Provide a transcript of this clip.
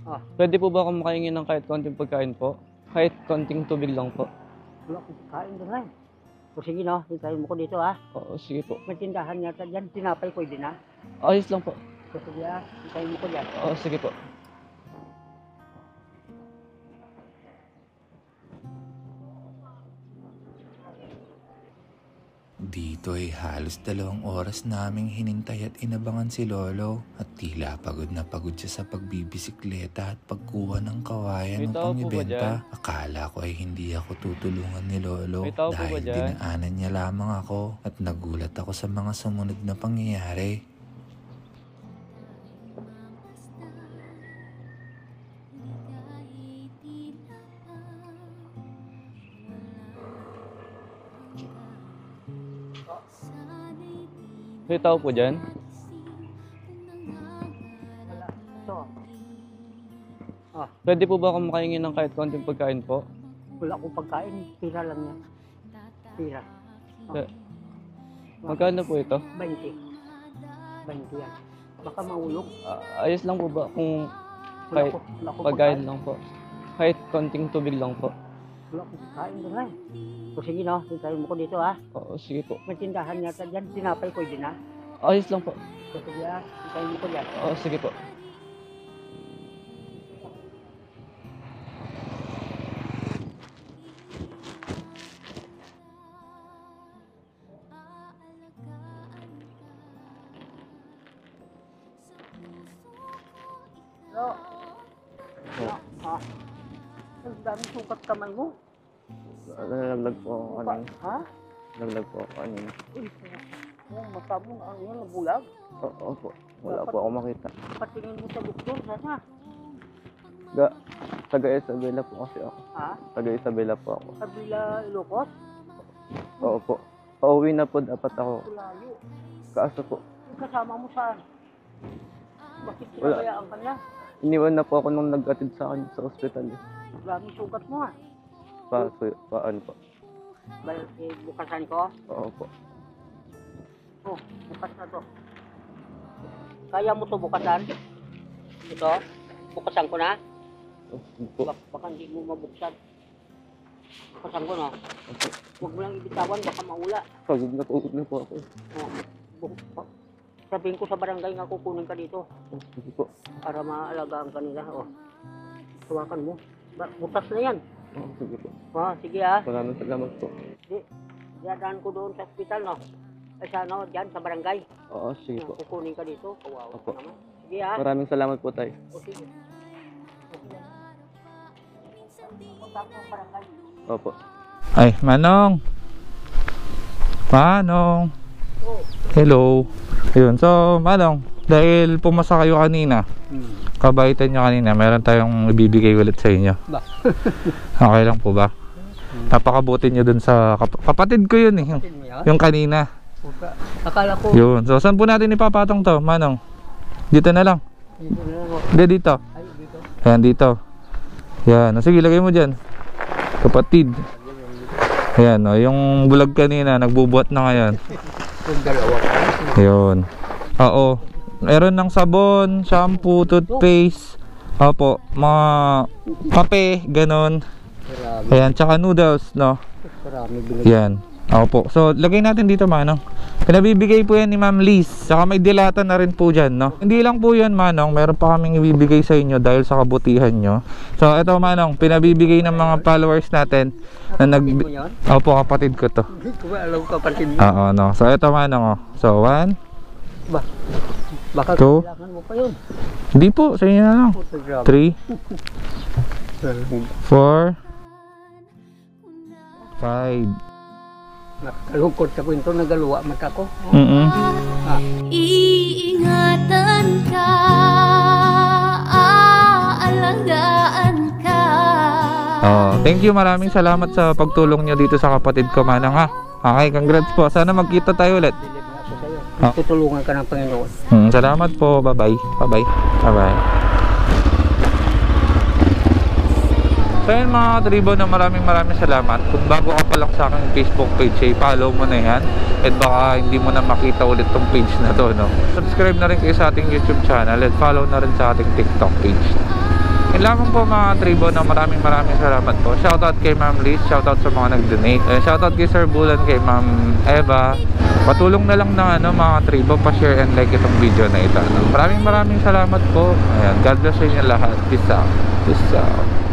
Ah, Pwede po ba akong makahingi ng kahit konting pagkain po? Kahit konting tubig lang po. wala akong kain doon ay. O sige no, hintayin mo ko dito ha. Oo, sige po. May tindahan yata dyan, tinapay pwede na. Ayos lang po. So sige ha, hintayin mo ko dyan. Oo, sige po. Dito ay halos 2 oras naming hinintay at inabangan si Lolo at tila pagod na pagod siya sa pagbibisikleta at pagkuha ng kawayan May tao upang po ba ibenta. dyan? Akala ko ay hindi ako tutulungan ni Lolo May tao po ba dahil dyan? dinaanan niya lamang ako at nagulat ako sa mga sumunod na pangyayari. May tao po dyan? Wala. Ito. Ah, Pwede po ba akong makahingi ng kahit konting pagkain po? wala akong pagkain, tira lang yan. Tira. Eh, Magkano po ito? 20. 20 yan. Baka maulog. Ayos lang po ba kung Wala kahit akong pagkain lang po? Kahit konting tubig lang po. Wala akong pagkain doon ay. O sige no, hintayin mo ko dito ha. Oo, sige po. May tindahan yata dyan, tinapay pwede na. Ayos lang po. So sige ha, hintayin mo ko dyan. Oo, sige po. Hello. Ah. Ang daming sukat kamay mo. Nalaglag po ako kanina. Ha? Nalaglag po ako kanina. Uy, yung mata mo, ano yan, nabulag. Oo po. Wala po ako makita. Patingin mo sa doktor, sana. Taga Isabela po kasi ako. Ha? Taga Isabela po ako. Kabila Ilocos? Oo po. Pauwi na po dapat ako. Layo. Kaso po, Yung kasama mo saan? Bakit Wala. sinabayaan ka niya? iniwan na po ako nung nag-atid sa akin sa ospital. Maraming sugat mo ha. Paan po. Bukasan ko? Oo po. Oh, bukas na to. Kaya mo to bukasan? Ito? Bukasan ko na? Sige po. Baka hindi mo mabuksan. Bukasan ko no? Huwag mo lang ibitawan, baka maula. Pagod na po ako. Oh, sabihin ko sa barangay nga kukunin ka dito Sige po. para maalagaan ka nila. Oh. Tawakan mo. Bukas na yan. Sige po. Oh, sige ha. Maraming salamat po. Dadaan ko doon sa ospital no? Ay sa ano, dyan sa barangay. Oo, sige po. Kukunin ka dito. Kawawa Opo. ka naman. Sige ha. Maraming salamat po tayo. O sige. Punta ko ang barangay. Opo. Ay, Manong. Manong. Oh. Hello. Ayun, so Manong, dahil pumasa kayo kanina, kabaitan nyo kanina, meron tayong ibibigay ulit sa inyo. Ba? Okay lang po ba? Napakabuti nyo dun sa kapatid ko yun eh, yung kanina. Akala ko. Yun, so saan po natin ipapatong to, Manong? Dito na lang. Dito na lang. Hindi, dito. Ay, dito. Ayan, dito. Yan, sige, lagay mo dyan. Kapatid. Ayan, o, yung bulag kanina, nagbubuhat na ngayon. Yung dalawa pa. Yun. Oo. Meron ng sabon, shampoo, toothpaste. Opo, mga kape, ganon. Marami. Ayan, tsaka noodles, no? Marami binigay. Yan. Opo. So, lagay natin dito, Manong. Pinabibigay po yan ni Ma'am Liz. Saka may dilata na rin po dyan, no? Hindi lang po yan, Manong. Meron pa kaming ibibigay sa inyo dahil sa kabutihan nyo. So, eto, Manong. Pinabibigay ng mga followers natin na Kapatid mo yan? Opo, kapatid ko to. Hindi ko ba alam kapatid mo? Oo, no. So, eto, Manong, oh. So, 1, Baka Two. kailangan mo pa yun. Hindi po, sa inyo na lang. Puta, grabe. 3, 4, 5. Nakakalungkot sa kwento, nagaluwa mata ko. Iingatan ka, aalagaan ka. Thank you, maraming salamat sa pagtulong nyo dito sa kapatid ko, Manang, ha. Okay, congrats po. Sana magkita tayo ulit. Bilib na ako sa'yo. Ah. Tutulungan ka ng Panginoon. Salamat po. Bye-bye. Bye-bye. Bye-bye. So yun mga katribo, na maraming salamat. Kung bago ka pa lang sa aking Facebook page, follow mo na yan. At baka hindi mo na makita ulit tong page na to, no? Subscribe na rin kayo sa ating YouTube channel at follow na rin sa ating TikTok page. Yun lamang po mga tribo na maraming salamat po. Shoutout kay Ma'am Liz, shoutout sa mga nag-donate. Shoutout kay Sir Bulan, kay Ma'am Eva. Patulong na lang na mga tribo, pa-share and like itong video na ito. Maraming salamat po. Ayan, God bless sa inyo lahat. Peace out. Peace out.